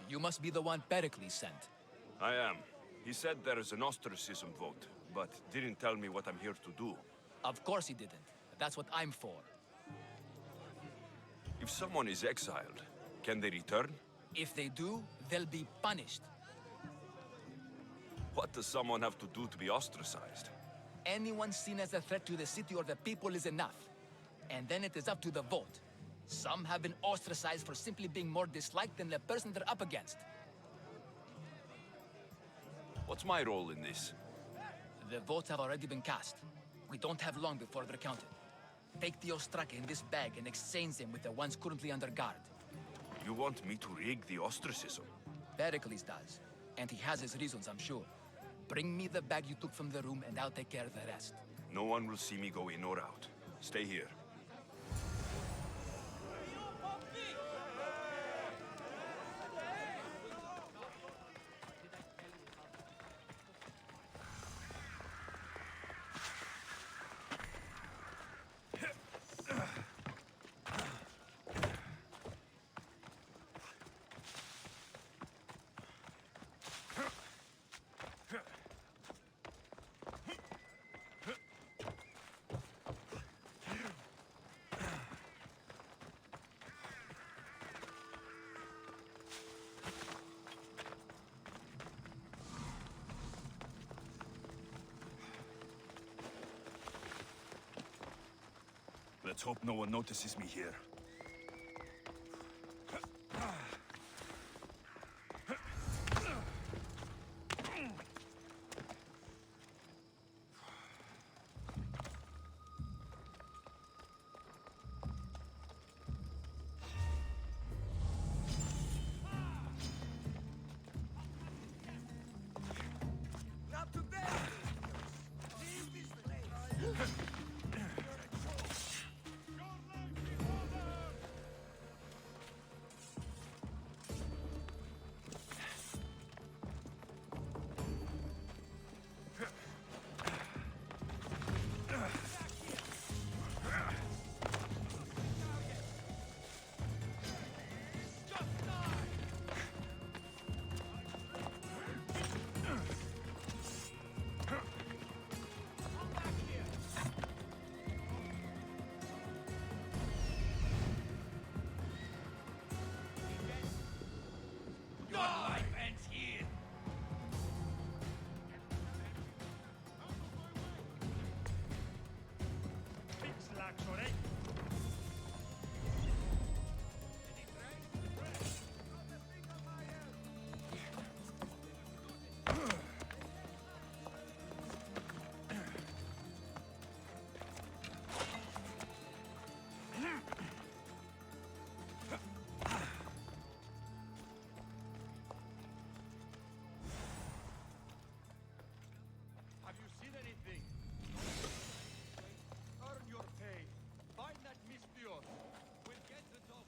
You must be the one Pericles sent. I am. He said there is an ostracism vote, but didn't tell me what I'm here to do. Of course he didn't. That's what I'm for. If someone is exiled, can they return? If they do, they'll be punished. What does someone have to do to be ostracized? Anyone seen as a threat to the city or the people is enough. And then it is up to the vote. Some have been ostracized for simply being more disliked than the person they're up against. What's my role in this? The votes have already been cast. We don't have long before they're counted. Take the Ostraka in this bag and exchange them with the ones currently under guard. You want me to rig the ostracism? Pericles does. And he has his reasons, I'm sure. Bring me the bag you took from the room and I'll take care of the rest. No one will see me go in or out. Stay here. Let's hope no one notices me here. Not today! Leave this place! Have you seen anything? Earn your pay. Find that Mistios. We'll get the top.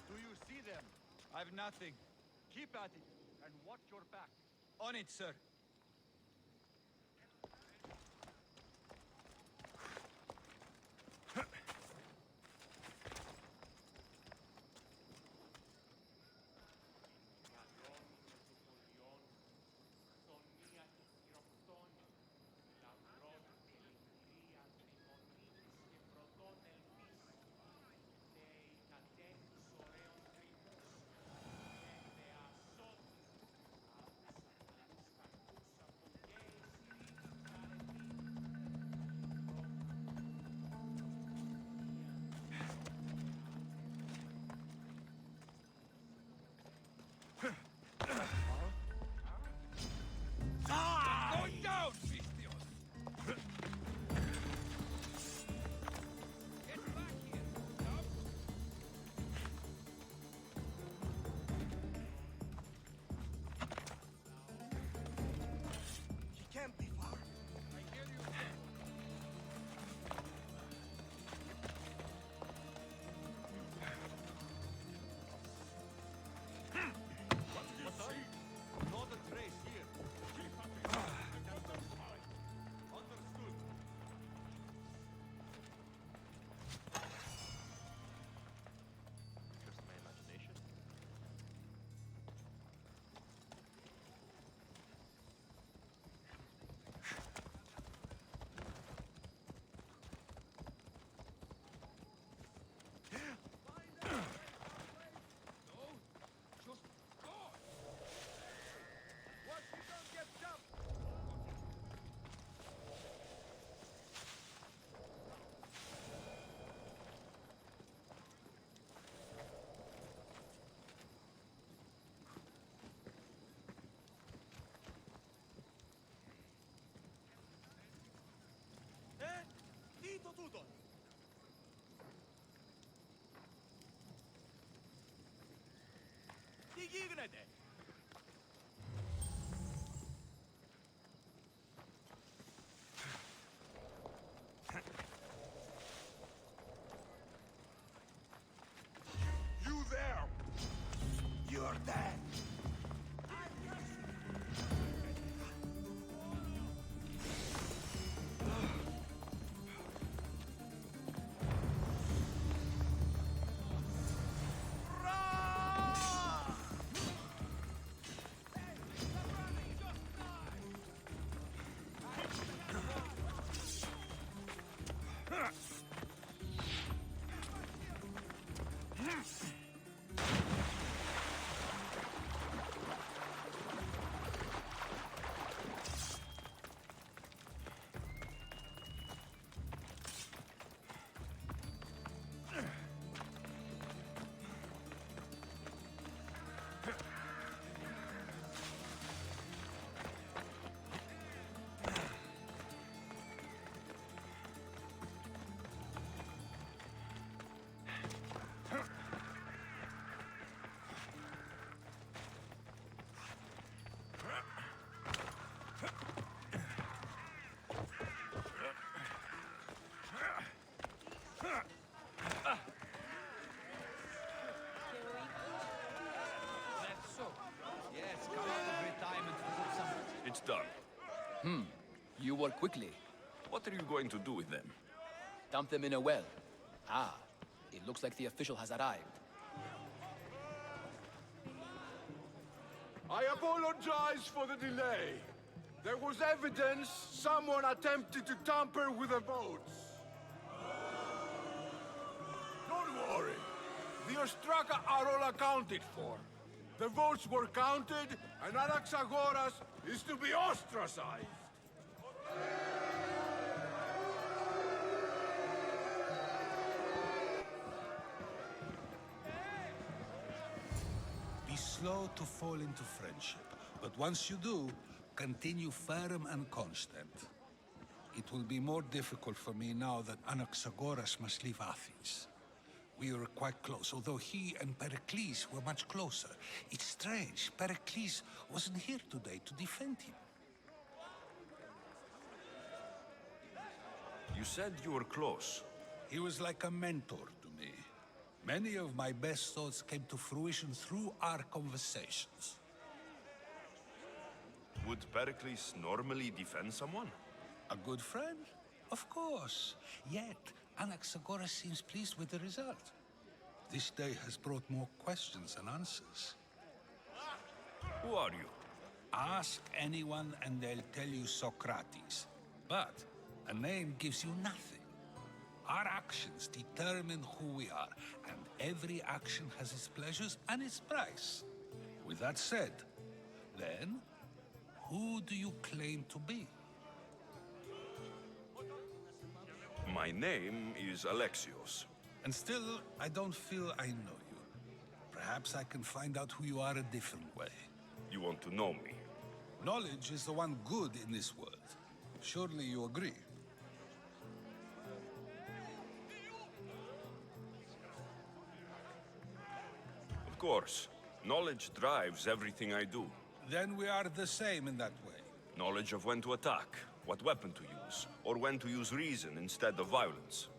Do you see them? I've nothing. Keep at it and watch your back. On it, sir. That's so. Yes, come out of retirement to put some... It's done. You work quickly. What are you going to do with them? Dump them in a well. Ah, it looks like the official has arrived. I apologize for the delay. There was evidence someone attempted to tamper with the votes. Don't worry. The Ostraka are all accounted for. The votes were counted, and Anaxagoras is to be ostracized. Be slow to fall into friendship, but once you do, continue firm and constant. It will be more difficult for me now that Anaxagoras must leave Athens. We were quite close, although he and Pericles were much closer. It's strange, Pericles wasn't here today to defend him. You said you were close. He was like a mentor to me. Many of my best thoughts came to fruition through our conversations. Would Pericles normally defend someone? A good friend? Of course. Yet, Anaxagoras seems pleased with the result. This day has brought more questions than answers. Who are you? Ask anyone and they'll tell you Socrates. But a name gives you nothing. Our actions determine who we are, and every action has its pleasures and its price. With that said, then, who do you claim to be? My name is Alexios. And still, I don't feel I know you. Perhaps I can find out who you are a different way. You want to know me? Knowledge is the one good in this world. Surely you agree? Of course. Knowledge drives everything I do. Then we are the same in that way. Knowledge of when to attack, what weapon to use, or when to use reason instead of violence.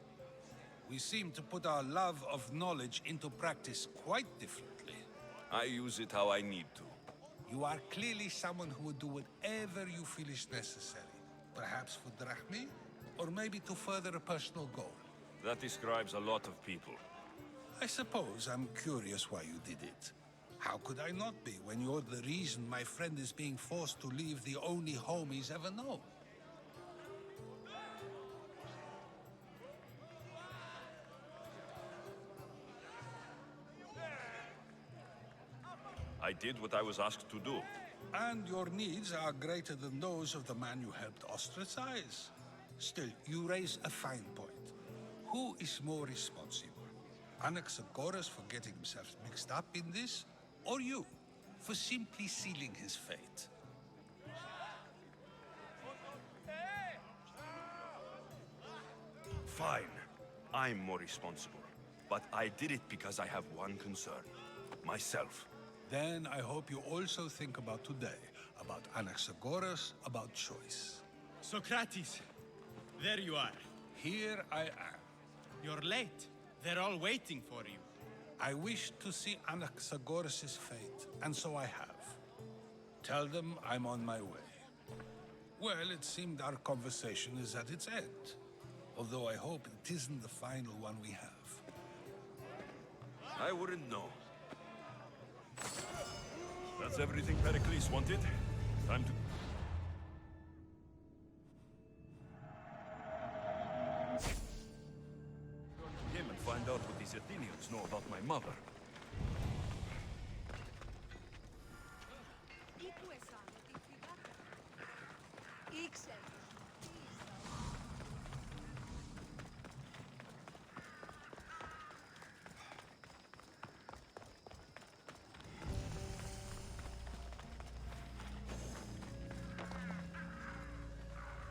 We seem to put our love of knowledge into practice quite differently. I use it how I need to. You are clearly someone who would do whatever you feel is necessary. Perhaps for drachmi, or maybe to further a personal goal. That describes a lot of people. I suppose I'm curious why you did it. How could I not be when you're the reason my friend is being forced to leave the only home he's ever known? I did what I was asked to do. And your needs are greater than those of the man you helped ostracize. Still, you raise a fine point. Who is more responsible? Anaxagoras for getting himself mixed up in this, or you for simply sealing his fate? Fine. I'm more responsible. But I did it because I have one concern. Myself. Then I hope you also think about today, about Anaxagoras, about choice. Socrates, there you are. Here I am. You're late. They're all waiting for you. I wish to see Anaxagoras' fate, and so I have. Tell them I'm on my way. Well, it seemed our conversation is at its end. Although I hope it isn't the final one we have. I wouldn't know. That's everything Pericles wanted. Time to... Go to him and find out what these Athenians know about my mother.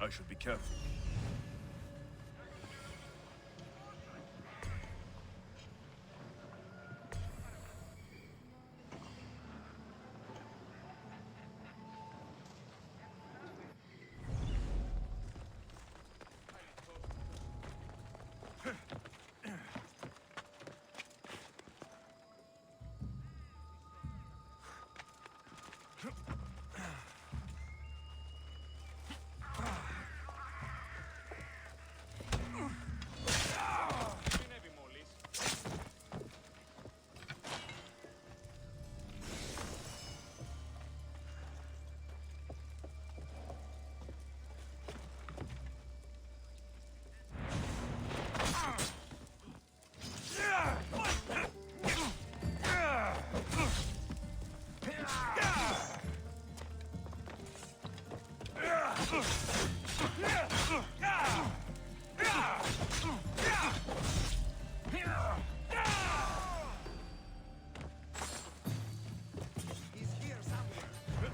I should be careful. He's here somewhere.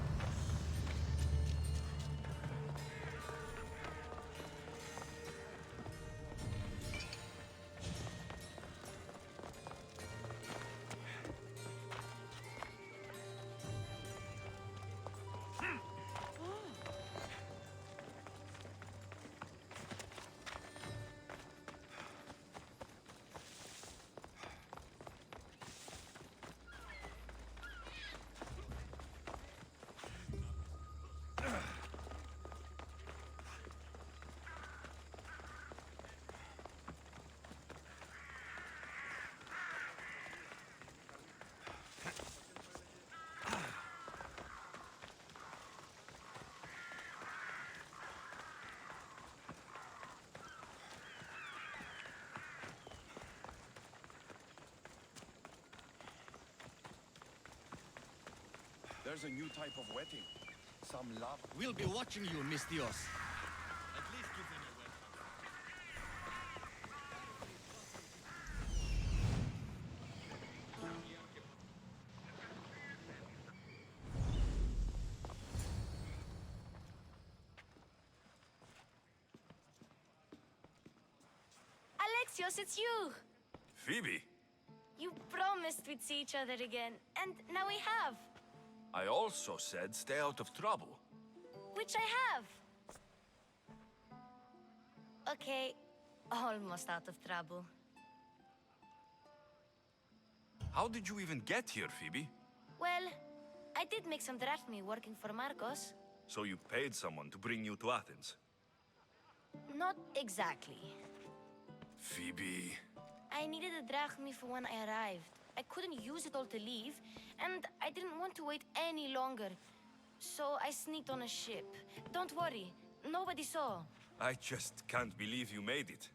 There's a new type of wedding. Some love. We'll be watching you, Miss Dios. At least give them a welcome. Alexios, it's you! Phoebe, You promised we'd see each other again, and now we have. I also said stay out of trouble. Which I have. Okay, almost out of trouble. How did you even get here, Phoebe? Well, I did make some drachmi working for Marcos. So you paid someone to bring you to Athens? Not exactly. Phoebe... I needed a drachmi for when I arrived. I couldn't use it all to leave, and I didn't want to wait any longer. So I sneaked on a ship. Don't worry, nobody saw. I just can't believe you made it.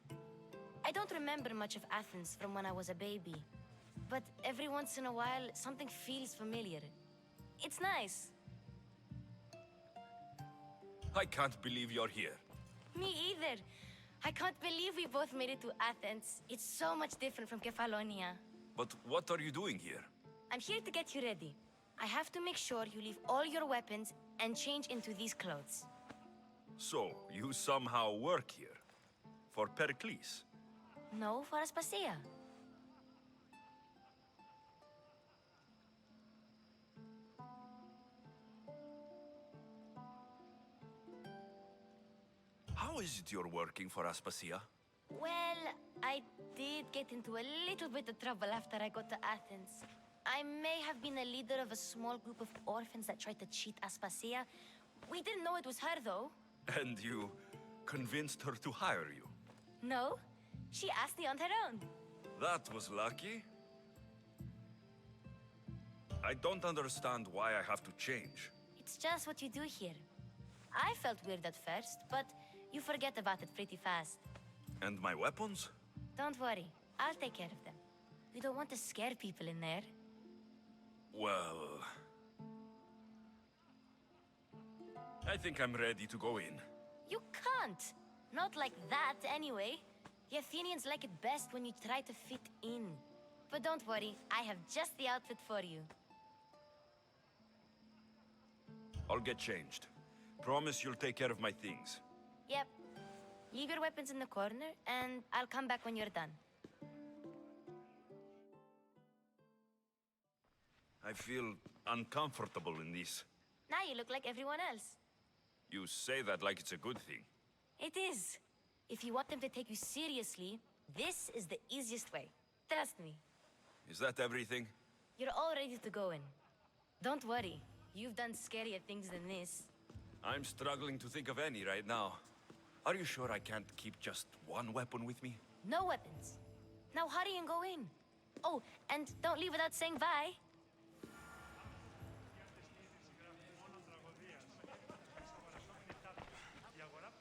I don't remember much of Athens from when I was a baby. But every once in a while, something feels familiar. It's nice. I can't believe you're here. Me either. I can't believe we both made it to Athens. It's so much different from Kefalonia. But what are you doing here? I'm here to get you ready. I have to make sure you leave all your weapons and change into these clothes. So, you somehow work here? For Pericles? No, for Aspasia. How is it you're working for Aspasia? Well, I did get into a little bit of trouble after I got to Athens. I may have been a leader of a small group of orphans that tried to cheat Aspasia. We didn't know it was her, though. And you convinced her to hire you? No, she asked me on her own. That was lucky. I don't understand why I have to change. It's just what you do here. I felt weird at first, but you forget about it pretty fast. And my weapons? Don't worry. I'll take care of them. We don't want to scare people in there. Well... I think I'm ready to go in. You can't. Not like that, anyway. The Athenians like it best when you try to fit in. But don't worry, I have just the outfit for you. I'll get changed. Promise you'll take care of my things. Yep. Leave your weapons in the corner, and I'll come back when you're done. I feel uncomfortable in this. Now you look like everyone else. You say that like it's a good thing. It is. If you want them to take you seriously, this is the easiest way. Trust me. Is that everything? You're all ready to go in. Don't worry. You've done scarier things than this. I'm struggling to think of any right now. Are you sure I can't keep just one weapon with me? No weapons. Now hurry and go in. Oh, and don't leave without saying bye.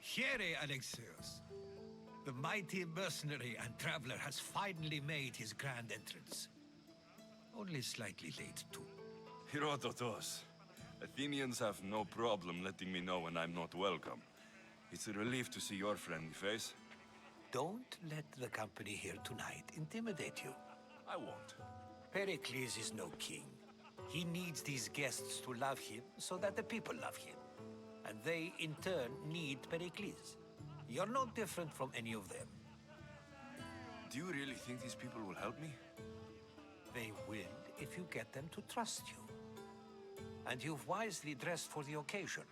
Here, Alexios. The mighty mercenary and traveler has finally made his grand entrance. Only slightly late, too. Herodotos. Athenians have no problem letting me know when I'm not welcome. It's a relief to see your friendly face. Don't let the company here tonight intimidate you. I won't. Pericles is no king. He needs these guests to love him so that the people love him. And they, in turn, need Pericles. You're no different from any of them. Do you really think these people will help me? They will if you get them to trust you. And you've wisely dressed for the occasion.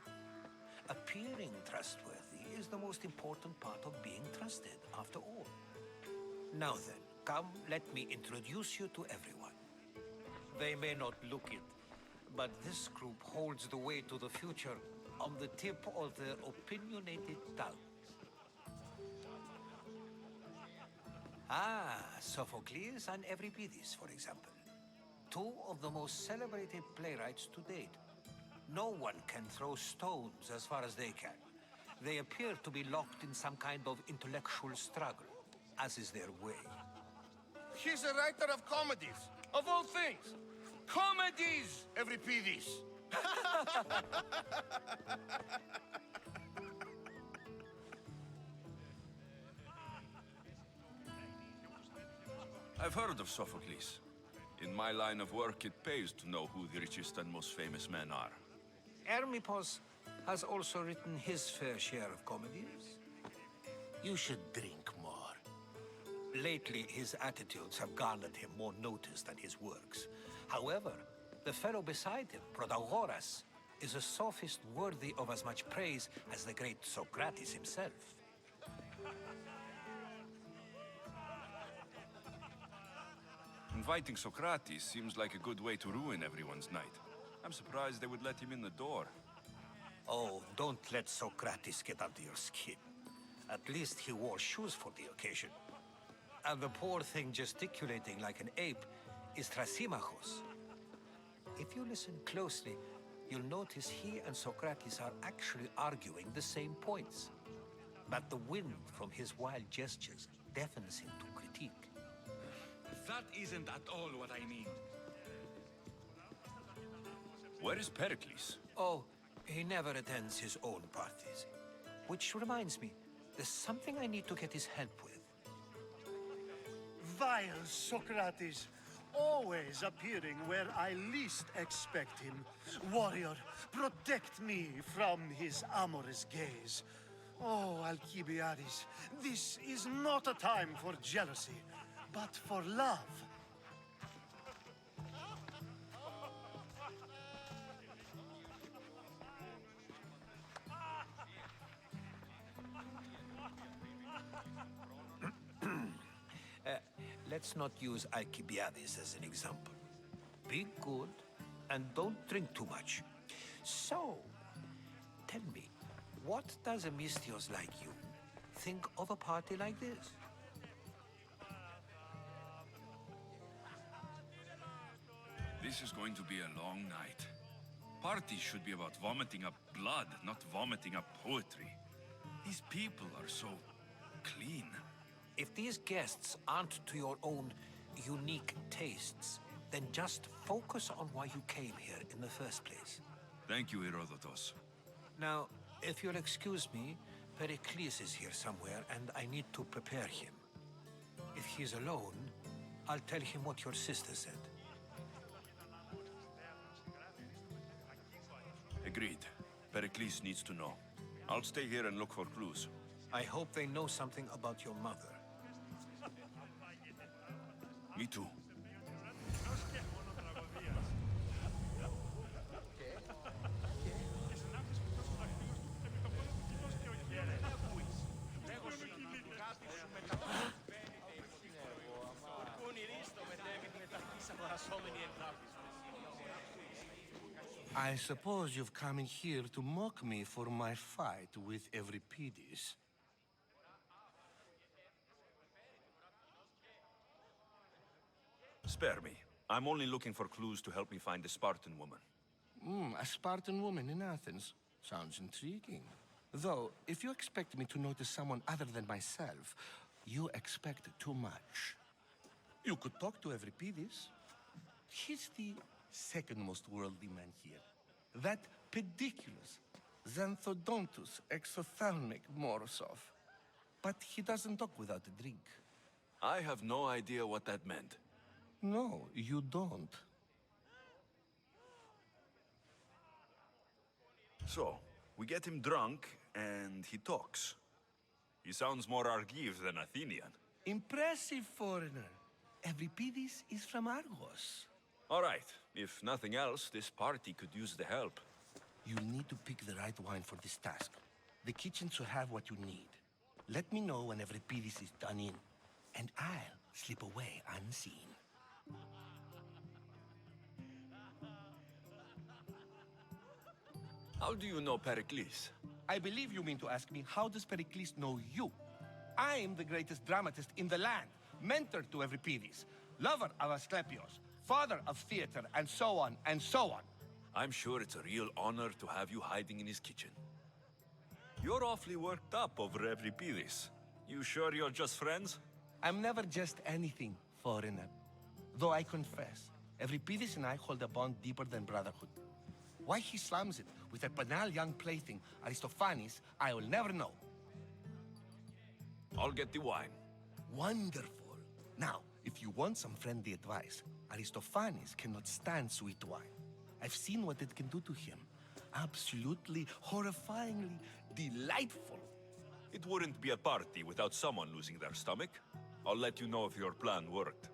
Appearing trustworthy is the most important part of being trusted, after all. Now then, come, let me introduce you to everyone. They may not look it, but this group holds the way to the future on the tip of their opinionated tongues. Ah, Sophocles and Euripides, for example. Two of the most celebrated playwrights to date. No one can throw stones as far as they can. They appear to be locked in some kind of intellectual struggle, as is their way. He's a writer of comedies, of all things. Comedies, Euripides. I've heard of Sophocles. In my line of work, it pays to know who the richest and most famous men are. Hermippos has also written his fair share of comedies. You should drink more. Lately, his attitudes have garnered him more notice than his works. However, the fellow beside him, Protagoras, is a sophist worthy of as much praise as the great Socrates himself. Inviting Socrates seems like a good way to ruin everyone's night. I'm surprised they would let him in the door. Oh, don't let Socrates get under your skin. At least he wore shoes for the occasion. And the poor thing gesticulating like an ape is Thrasymachos. If you listen closely, you'll notice he and Socrates are actually arguing the same points. But the wind from his wild gestures deafens him to critique. That isn't at all what I mean. Where is Pericles? Oh, he never attends his own parties. Which reminds me, there's something I need to get his help with. Vile Socrates, always appearing where I least expect him. Warrior, protect me from his amorous gaze. Oh, Alcibiades, this is not a time for jealousy, but for love. Let's not use Alcibiades as an example. Be good and don't drink too much. So, tell me, what does a Misthios like you think of a party like this? This is going to be a long night. Parties should be about vomiting up blood, not vomiting up poetry. These people are so clean. If these guests aren't to your own unique tastes, then just focus on why you came here in the first place. Thank you, Herodotos. Now, if you'll excuse me, Pericles is here somewhere, and I need to prepare him. If he's alone, I'll tell him what your sister said. Agreed. Pericles needs to know. I'll stay here and look for clues. I hope they know something about your mother. Me too. I suppose you've come in here to mock me for my fight with Euripides. Spare me. I'm only looking for clues to help me find the Spartan woman. A Spartan woman in Athens. Sounds intriguing. Though, if you expect me to notice someone other than myself, you expect too much. You could talk to Euripides. He's the second most worldly man here. That pediculous, xanthodontus exophthalmic Morosov. But he doesn't talk without a drink. I have no idea what that meant. No, you don't. So, we get him drunk, and he talks. He sounds more Argive than Athenian. Impressive, foreigner. Euripides is from Argos. All right. If nothing else, this party could use the help. You'll need to pick the right wine for this task. The kitchen should have what you need. Let me know when Euripides is done in, and I'll slip away unseen. How do you know Pericles? I believe you mean to ask me, how does Pericles know you? I am the greatest dramatist in the land, mentor to Euripides, lover of Asclepios, father of theater, and so on, and so on. I'm sure it's a real honor to have you hiding in his kitchen. You're awfully worked up over Euripides. You sure you're just friends? I'm never just anything, foreigner. Though I confess, Euripides and I hold a bond deeper than brotherhood. Why he slams it with that banal young plaything, Aristophanes, I will never know. I'll get the wine. Wonderful. Now, if you want some friendly advice, Aristophanes cannot stand sweet wine. I've seen what it can do to him. Absolutely, horrifyingly delightful. It wouldn't be a party without someone losing their stomach. I'll let you know if your plan worked.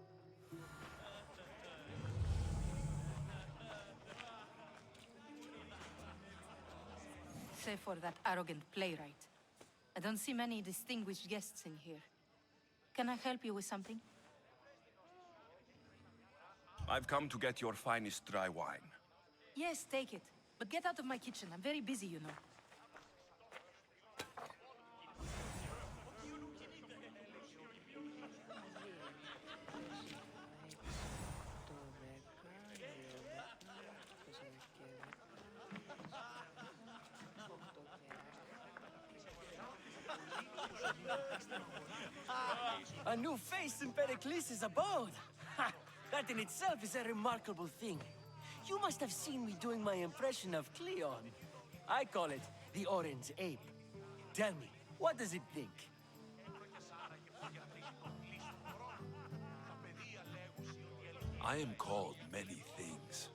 Save for that arrogant playwright. I don't see many distinguished guests in here. Can I help you with something? I've come to get your finest dry wine. Yes, take it. But get out of my kitchen. I'm very busy, you know. A new face in Pericles' abode. Ha! That in itself is a remarkable thing. You must have seen me doing my impression of Cleon. I call it the Orange Ape. Tell me, what does it think? I am called many things.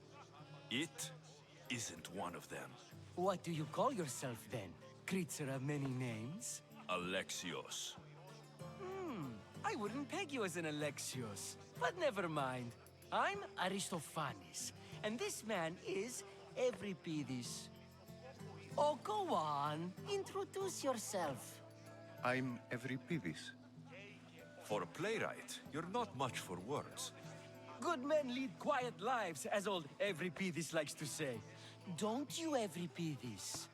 It isn't one of them. What do you call yourself then? Creature of many names? Alexios. I wouldn't peg you as an Alexios. But never mind. I'm Aristophanes. And this man is Euripides. Oh, go on. Introduce yourself. I'm Euripides. For a playwright, you're not much for words. Good men lead quiet lives, as old Euripides likes to say. Don't you, Euripides?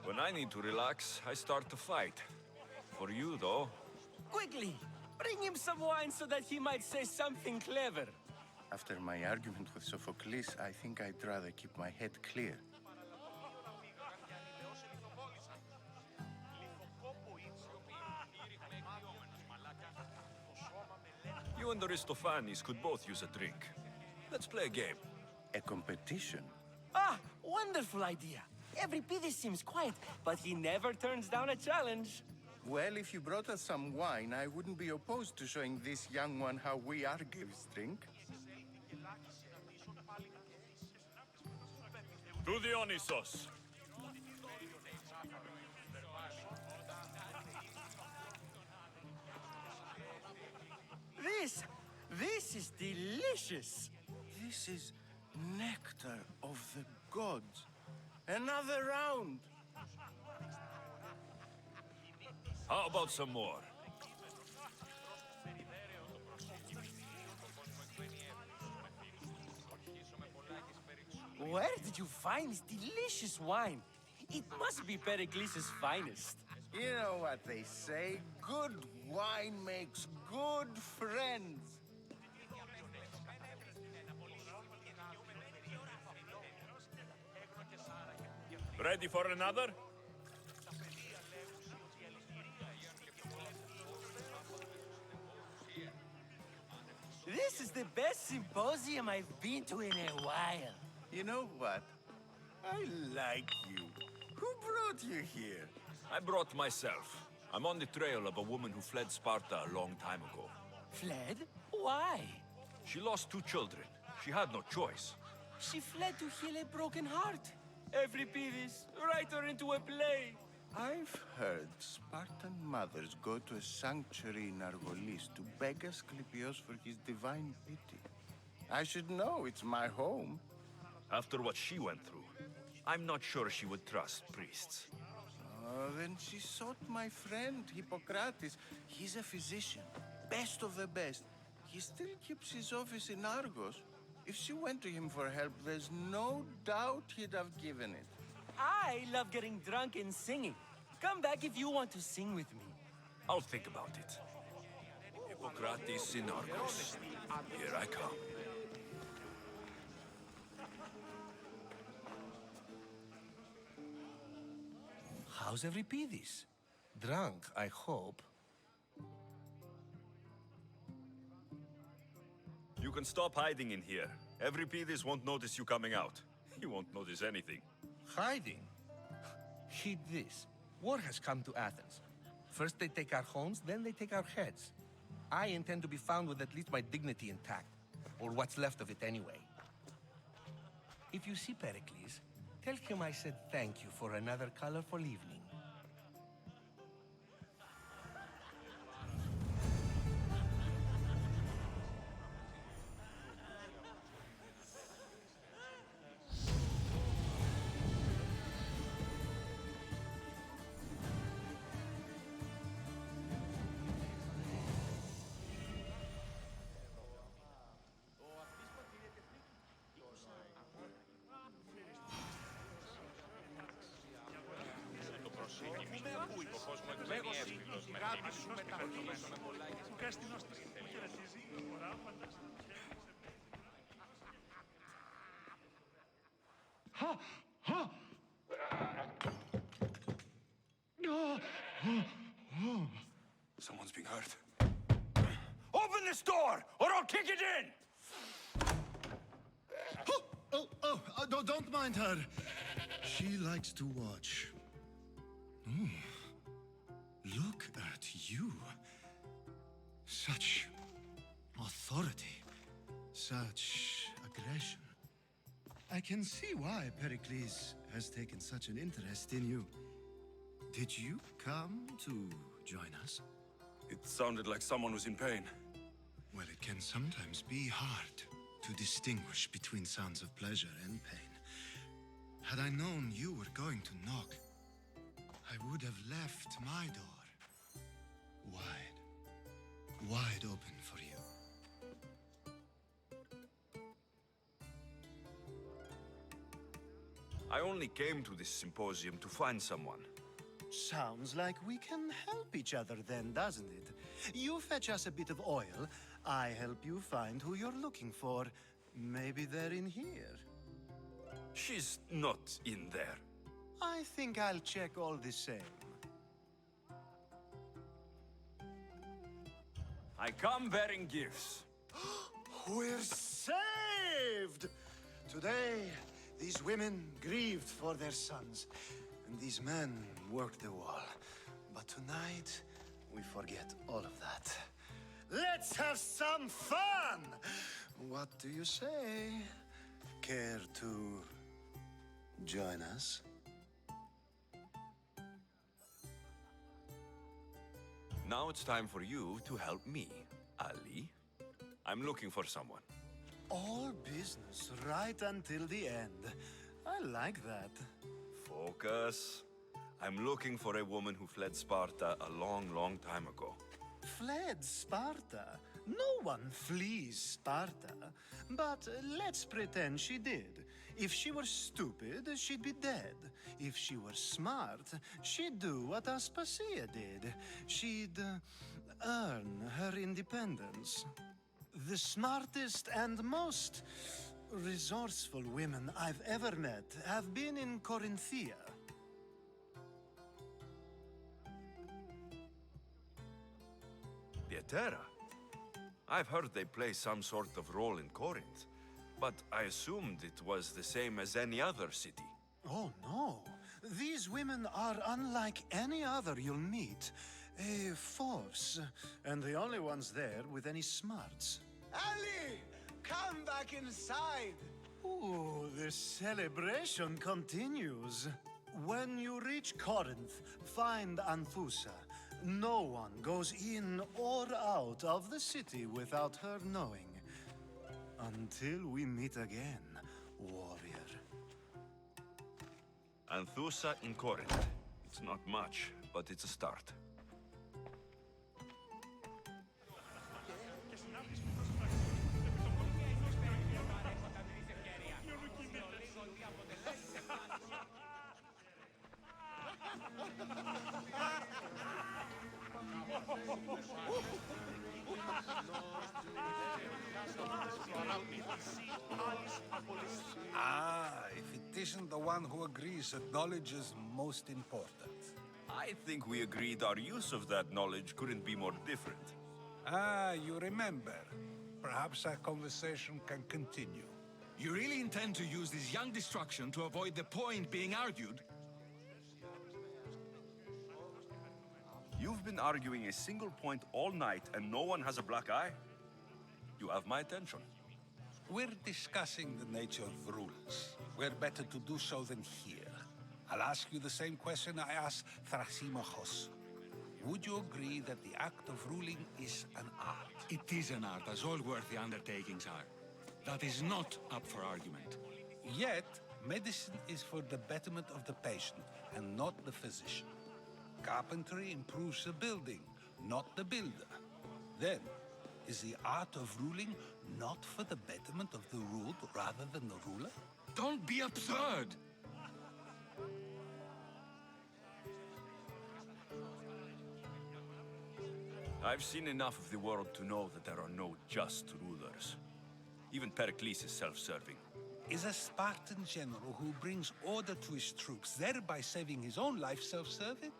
When I need to relax, I start to fight. For you, though... Quickly! Bring him some wine so that he might say something clever. After my argument with Sophocles, I think I'd rather keep my head clear. You and Aristophanes could both use a drink. Let's play a game. A competition? Ah, wonderful idea. Every Pidis seems quiet, but he never turns down a challenge. Well, if you brought us some wine, I wouldn't be opposed to showing this young one how we Argives drink. To Dionysos. This is delicious. This is nectar of the gods. Another round. How about some more? Where did you find this delicious wine? It must be Pericles' finest. You know what they say, good wine makes good friends. Ready for another? This is the best symposium I've been to in a while. You know what? I like you. Who brought you here? I brought myself. I'm on the trail of a woman who fled Sparta a long time ago. Fled? Why? She lost 2 children. She had no choice. She fled to heal a broken heart. Euripides, write her into a play. I've heard Spartan mothers go to a sanctuary in Argolis to beg Asclepios for his divine pity. I should know, it's my home. After what she went through, I'm not sure she would trust priests. Then she sought my friend, Hippocrates. He's a physician, best of the best. He still keeps his office in Argos. If she went to him for help, there's no doubt he'd have given it. I love getting drunk and singing. Come back if you want to sing with me. I'll think about it. Hippocrates in Argos. Here I come. How's Euripides? Drunk, I hope. You can stop hiding in here. Euripides won't notice you coming out. He won't notice anything. Hiding? Heed this. War has come to Athens. First they take our homes, then they take our heads. I intend to be found with at least my dignity intact. Or what's left of it anyway. If you see Pericles, tell him I said thank you for another colorful evening. Someone's being hurt. Open this door, or I'll kick it in! Don't mind her. She likes to watch. Look at you. Such authority. Such aggression. I can see why Pericles has taken such an interest in you. Did you come to join us? It sounded like someone was in pain. Well, it can sometimes be hard to distinguish between sounds of pleasure and pain. Had I known you were going to knock, I would have left my door wide open for you. I only came to this symposium to find someone. Sounds like we can help each other then, doesn't it? You fetch us a bit of oil, I help you find who you're looking for. Maybe they're in here. She's not in there. I think I'll check all the same. I come bearing gifts. We're saved! Today, these women grieved for their sons, and these men worked the wall. But tonight, we forget all of that. Let's have some fun! What do you say? Care to join us? Now it's time for you to help me, Ali. I'm looking for someone. All business right until the end. I like that. Focus. I'm looking for a woman who fled Sparta a long, long time ago. Fled Sparta? No one flees Sparta. But let's pretend she did. If she were stupid, she'd be dead. If she were smart, she'd do what Aspasia did. She'd earn her independence. The smartest and most resourceful women I've ever met have been in Corinthia. Pietera. I've heard they play some sort of role in Corinth, but I assumed it was the same as any other city. Oh, no. These women are unlike any other you'll meet. A force, and the only ones there with any smarts. Ali! Come back inside! Ooh, the celebration continues. When you reach Corinth, find Anthusa. No one goes in or out of the city without her knowing. Until we meet again, warrior. Anthusa in Corinth. It's not much, but it's a start. If it isn't the one who agrees that knowledge is most important. I think we agreed our use of that knowledge couldn't be more different. You remember. Perhaps our conversation can continue. You really intend to use this young destruction to avoid the point being argued? You've been arguing a single point all night and no one has a black eye? You have my attention. We're discussing the nature of rules. Where better to do so than here? I'll ask you the same question I asked Thrasymachos. Would you agree that the act of ruling is an art? It is an art, as all worthy undertakings are. That is not up for argument. Yet, medicine is for the betterment of the patient, and not the physician. Carpentry improves the building, not the builder. Then, is the art of ruling not for the betterment of the ruled rather than the ruler? Don't be absurd! I've seen enough of the world to know that there are no just rulers. Even Pericles is self-serving. Is a Spartan general who brings order to his troops, thereby saving his own life, self-serving?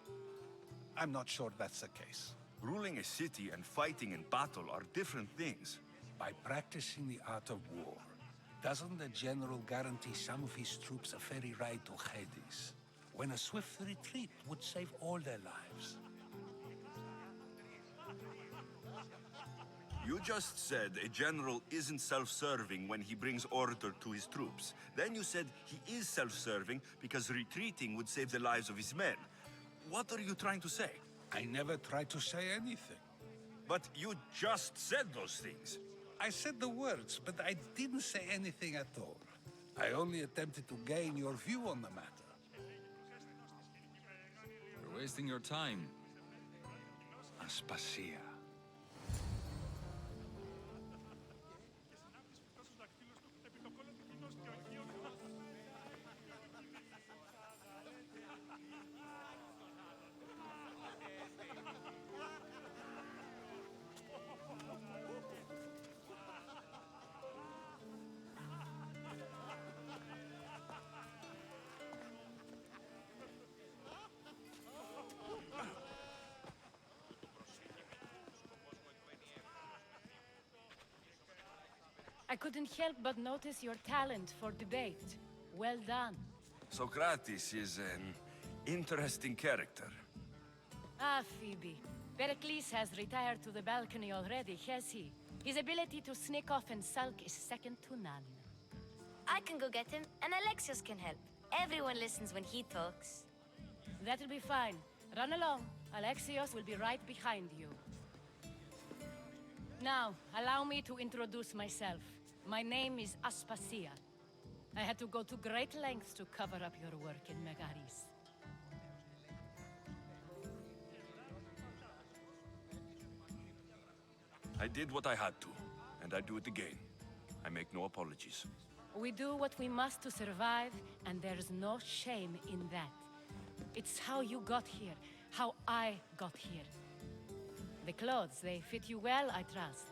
I'm not sure that's the case. Ruling a city and fighting in battle are different things. By practicing the art of war, doesn't the general guarantee some of his troops a ferry ride to Hades, when a swift retreat would save all their lives? You just said a general isn't self-serving when he brings order to his troops. Then you said he is self-serving because retreating would save the lives of his men. What are you trying to say? I never tried to say anything. But you just said those things. I said the words, but I didn't say anything at all. I only attempted to gain your view on the matter. You're wasting your time. Aspasia. I couldn't help but notice your talent for debate. Well done. Socrates is an interesting character. Ah, Phoebe. Pericles has retired to the balcony already, has he? His ability to sneak off and sulk is second to none. I can go get him, and Alexios can help. Everyone listens when he talks. That'll be fine. Run along. Alexios will be right behind you. Now, allow me to introduce myself. My name is Aspasia. I had to go to great lengths to cover up your work in Megaris. I did what I had to, and I do it again. I make no apologies. We do what we must to survive, and there's no shame in that. It's how you got here, how I got here. The clothes, they fit you well, I trust.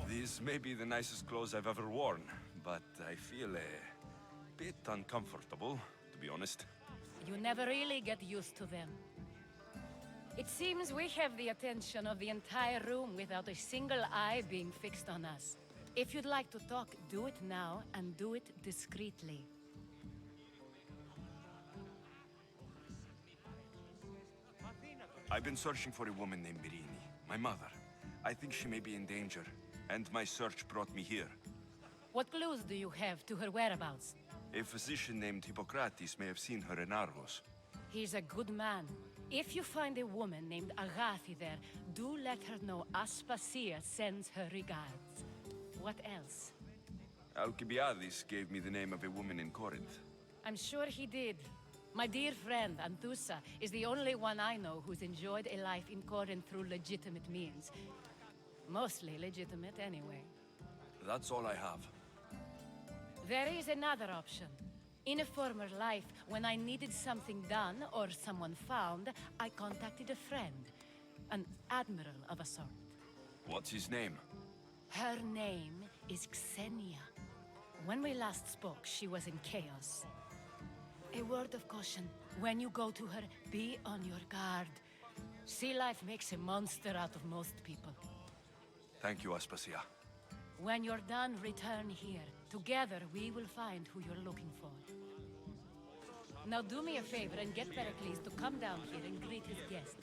These may be the nicest clothes I've ever worn, but I feel a bit uncomfortable, to be honest. You never really get used to them. It seems we have the attention of the entire room without a single eye being fixed on us. If you'd like to talk, do it now, and do it discreetly. I've been searching for a woman named Mirini, my mother. I think she may be in danger, and my search brought me here. What clues do you have to her whereabouts? A physician named Hippocrates may have seen her in Argos. He's a good man. If you find a woman named Agathi there, do let her know Aspasia sends her regards. What else? Alcibiades gave me the name of a woman in Corinth. I'm sure he did. My dear friend, Anthusa, is the only one I know who's enjoyed a life in Corinth through legitimate means. Mostly legitimate, anyway. That's all I have. There is another option. In a former life, when I needed something done or someone found, I contacted a friend. An admiral of a sort. What's his name? Her name is Xenia. When we last spoke, she was in chaos. A word of caution. When you go to her, be on your guard. Sea life makes a monster out of most people. Thank you, Aspasia. When you're done, return here. Together, we will find who you're looking for. Now do me a favor and get Pericles to come down here and greet his guests.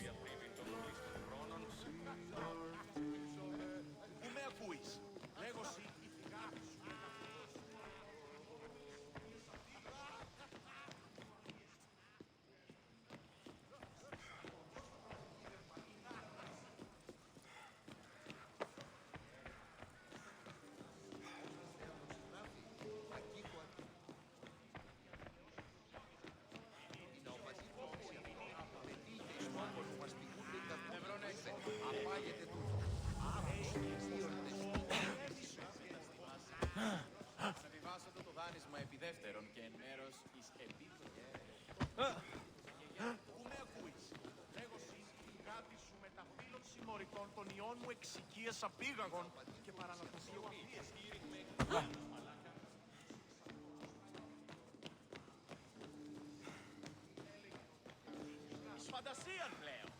Φαντασία πλέον.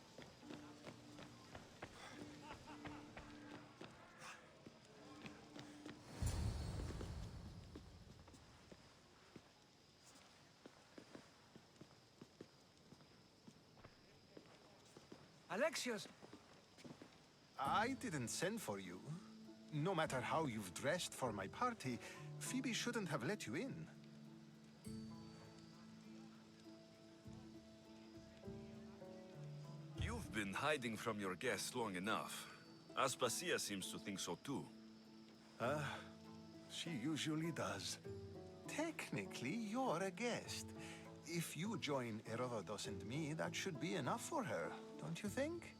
Alexios! I didn't send for you. No matter how you've dressed for my party, Phoebe shouldn't have let you in. You've been hiding from your guests long enough. Aspasia seems to think so too. She usually does. Technically, you're a guest. If you join Herodotus and me, that should be enough for her, don't you think?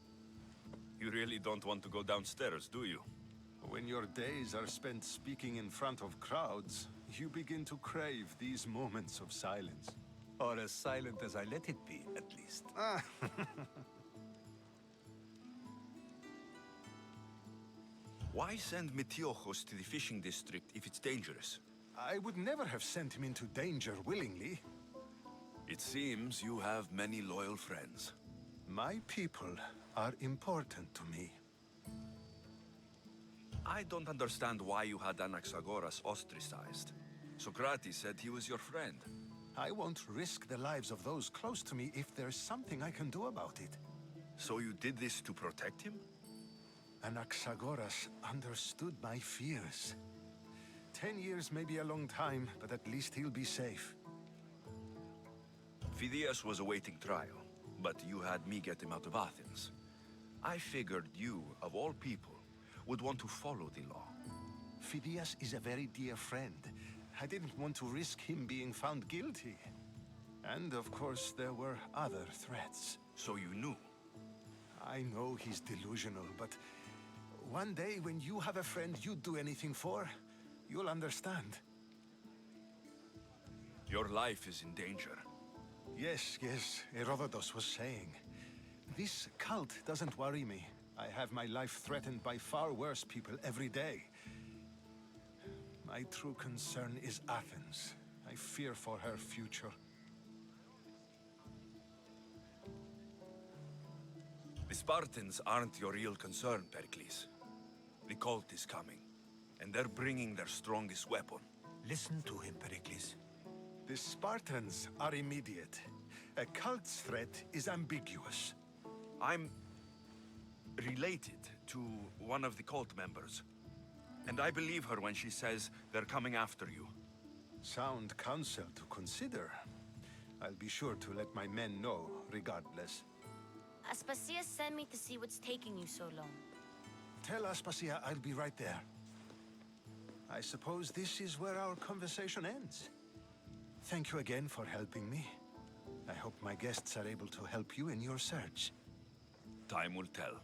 You really don't want to go downstairs, do you? When your days are spent speaking in front of crowds, you begin to crave these moments of silence. Or as silent as I let it be, at least. Why send Metiochos to the fishing district if it's dangerous? I would never have sent him into danger willingly. It seems you have many loyal friends. My people are important to me. I don't understand why you had Anaxagoras ostracized. Socrates said he was your friend. I won't risk the lives of those close to me if there's something I can do about it. So you did this to protect him? Anaxagoras understood my fears. 10 years may be a long time, but at least he'll be safe. Phidias was awaiting trial, but you had me get him out of Athens. I figured you, of all people, would want to follow the law. Phidias is a very dear friend. I didn't want to risk him being found guilty. And of course, there were other threats. So you knew? I know he's delusional, but one day when you have a friend you'd do anything for, you'll understand. Your life is in danger. Yes, Herodotus was saying. This cult doesn't worry me. I have my life threatened by far worse people every day. My true concern is Athens. I fear for her future. The Spartans aren't your real concern, Pericles. The cult is coming, and they're bringing their strongest weapon. Listen to him, Pericles. The Spartans are immediate. A cult's threat is ambiguous. I'm related to one of the cult members. And I believe her when she says they're coming after you. Sound counsel to consider. I'll be sure to let my men know, regardless. Aspasia sent me to see what's taking you so long. Tell Aspasia I'll be right there. I suppose this is where our conversation ends. Thank you again for helping me. I hope my guests are able to help you in your search. Time will tell.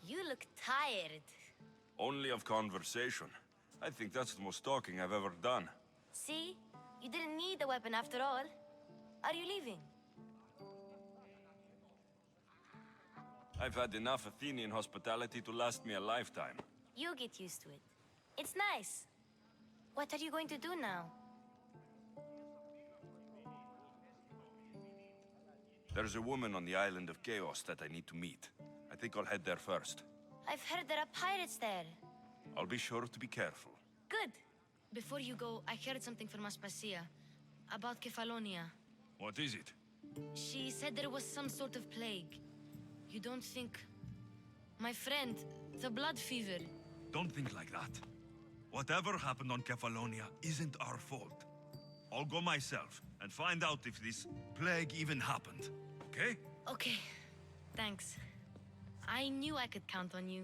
You look tired. Only of conversation. I think that's the most talking I've ever done. See? You didn't need the weapon after all. Are you leaving? I've had enough Athenian hospitality to last me a lifetime. You get used to it. It's nice. What are you going to do now? There's a woman on the island of Chaos that I need to meet. I think I'll head there first. I've heard there are pirates there. I'll be sure to be careful. Good. Before you go, I heard something from Aspasia about Kefalonia. What is it? She said there was some sort of plague. You don't think... My friend, the blood fever. Don't think like that. Whatever happened on Kefalonia isn't our fault. I'll go myself and find out if this plague even happened, okay? Okay. Thanks. I knew I could count on you.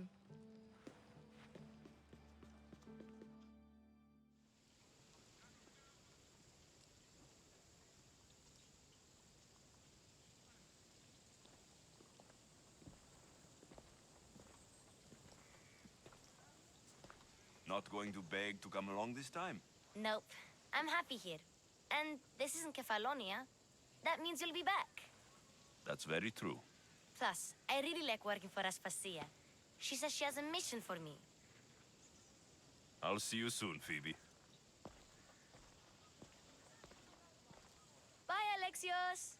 Not going to beg to come along this time? Nope. I'm happy here. And this isn't Kefalonia. That means you'll be back. That's very true. Plus, I really like working for Aspasia. She says she has a mission for me. I'll see you soon, Phoebe. Bye, Alexios!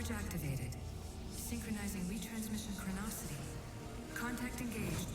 Approach activated. Synchronizing retransmission chronicity. Contact engaged.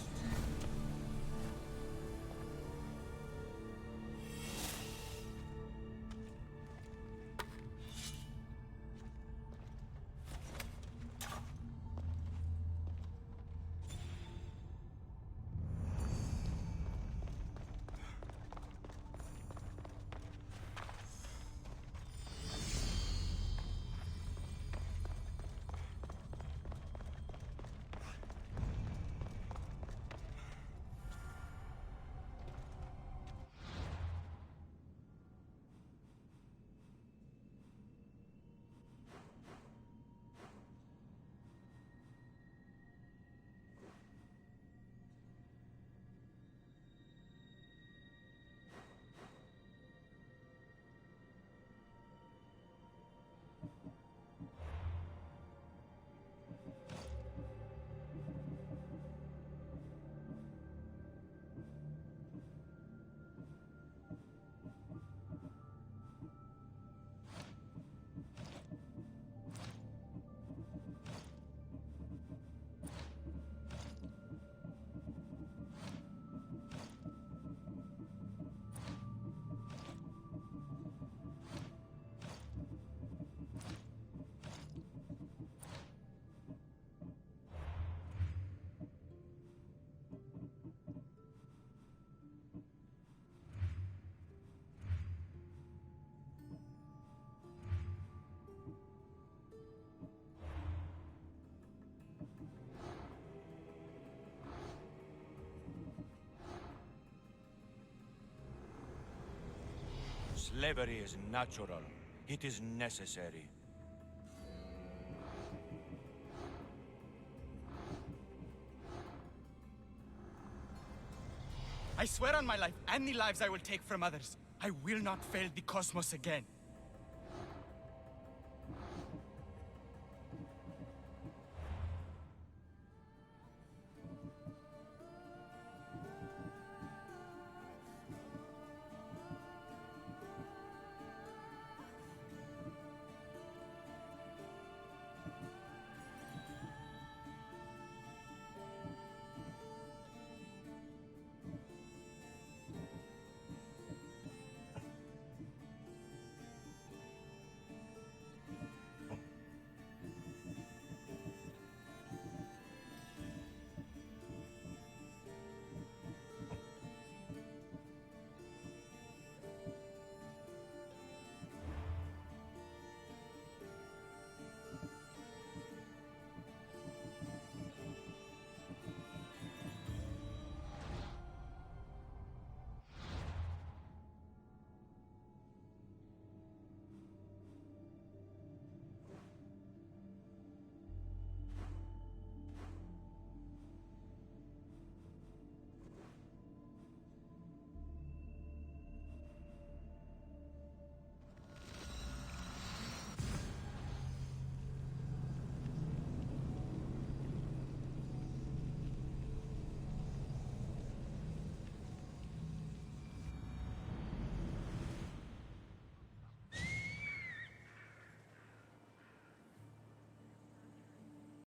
Slavery is natural. It is necessary. I swear on my life and the lives I will take from others, I will not fail the cosmos again.